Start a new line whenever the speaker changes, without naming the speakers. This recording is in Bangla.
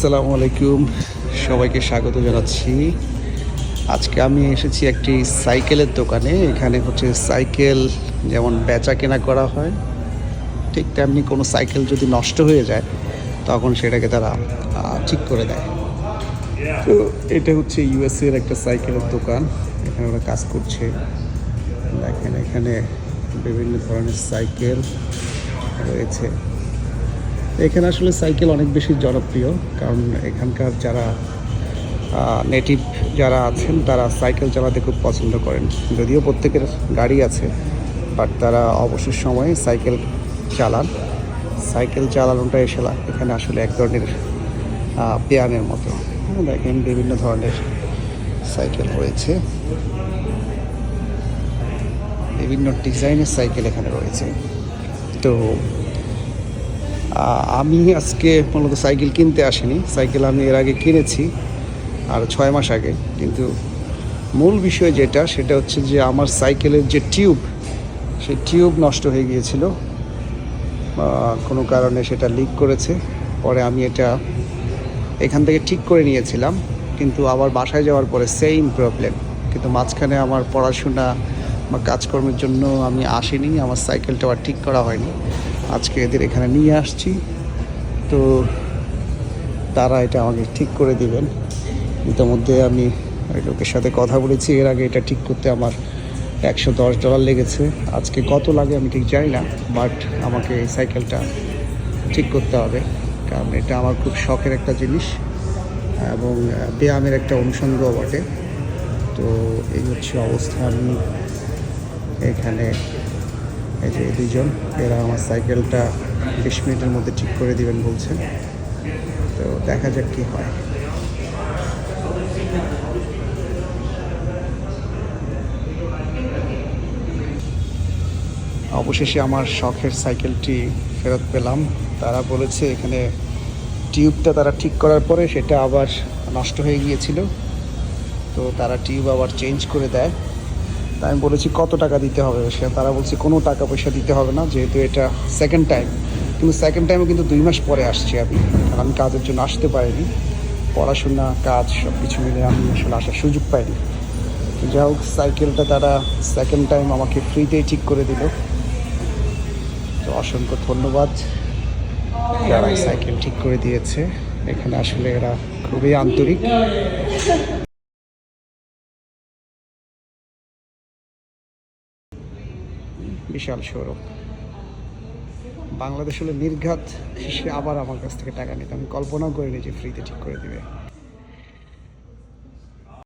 আসসালামু আলাইকুম, সবাইকে স্বাগত জানাচ্ছি। আজকে আমি এসেছি একটি সাইকেলের দোকানে। এখানে হচ্ছে সাইকেল যেমন বেচা কেনা করা হয়, ঠিক তেমনি কোনো সাইকেল যদি নষ্ট হয়ে যায় তখন সেটাকে তারা ঠিক করে দেয়। তো এটা হচ্ছে ইউএসএর একটা সাইকেলের দোকান। এখানে ওরা কাজ করছে। দেখেন এখানে বিভিন্ন ধরনের সাইকেল রয়েছে। এখানে আসলে সাইকেল অনেক বেশি জনপ্রিয়, কারণ এখানকার যারা নেটিভ যারা আছেন তারা সাইকেল চালাতে খুব পছন্দ করেন। যদিও প্রত্যেকের গাড়ি আছে, বাট তারা অবসর সময়ে সাইকেল চালান। সাইকেল চালানোটা এখানে আসলে এক ধরনের ব্যায়ামের মতো। দেখেন বিভিন্ন ধরনের সাইকেল রয়েছে, বিভিন্ন ডিজাইনের সাইকেল এখানে রয়েছে। তো আমি আজকে মূলত সাইকেল কিনতে আসিনি। সাইকেল আমি এর আগে কিনেছি আর 6 মাস আগে। কিন্তু মূল বিষয় সেটা হচ্ছে যে আমার সাইকেলের যে টিউব, সেই টিউব নষ্ট হয়ে গিয়েছিল। কোনো কারণে সেটা লিক করেছে। পরে আমি এটা এখান থেকে ঠিক করে নিয়েছিলাম, কিন্তু আবার বাসায় যাওয়ার পরে সেম প্রবলেম। কিন্তু মাঝখানে আমার পড়াশোনা বা কাজকর্মের জন্য আমি আসিনি, আমার সাইকেলটা আর ঠিক করা হয়নি। আজকে এদের এখানে নিয়ে আসছি, তো তারা এটা আমাকে ঠিক করে দিবেন। ইতিমধ্যে আমি ওই লোকের সাথে কথা বলেছি। এর আগে এটা ঠিক করতে আমার $110 লেগেছে। আজকে কত লাগে আমি ঠিক জানি না, বাট আমাকে এই সাইকেলটা ঠিক করতে হবে, কারণ এটা আমার খুব শখের একটা জিনিস এবং ব্যায়ামের একটা অনুষঙ্গও বটে। তো এই হচ্ছে অবস্থা। আমি এখানে এই যে দুজন, এরা আমার সাইকেলটা 20 মিনিটের মধ্যে ঠিক করে দিবেন বলছেন। তো দেখা যাক কী হয়। অবশেষে আমার শখের সাইকেলটি ফেরত পেলাম। তারা বলেছে এখানে টিউবটা তারা ঠিক করার পরে সেটা আবার নষ্ট হয়ে গিয়েছিল, তো তারা টিউব আবার চেঞ্জ করে দেয়। তাই আমি বলেছি কত টাকা দিতে হবে, তারা বলছে কোনো টাকা পয়সা দিতে হবে না, যেহেতু এটা সেকেন্ড টাইম। কিন্তু সেকেন্ড টাইমে কিন্তু 2 মাস পরে আসছি আমি, কারণ আমি কাজের জন্য আসতে পারিনি। পড়াশোনা, কাজ সব কিছু মিলে আমি আসলে আসার সুযোগ পাইনি। তো যাই হোক, সাইকেলটা তারা সেকেন্ড টাইম আমাকে ফ্রিতেই ঠিক করে দিল। তো অসংখ্য ধন্যবাদ যারা সাইকেল ঠিক করে দিয়েছে। এখানে আসলে এরা খুবই আন্তরিক। বিশাল শোরুম। বাংলাদেশ হলে নির্ঘাত সে আবার আমার কাছ থেকে টাকা নিতে, আমি কল্পনাও করিনি যে ফ্রিতে ঠিক করে দিবে।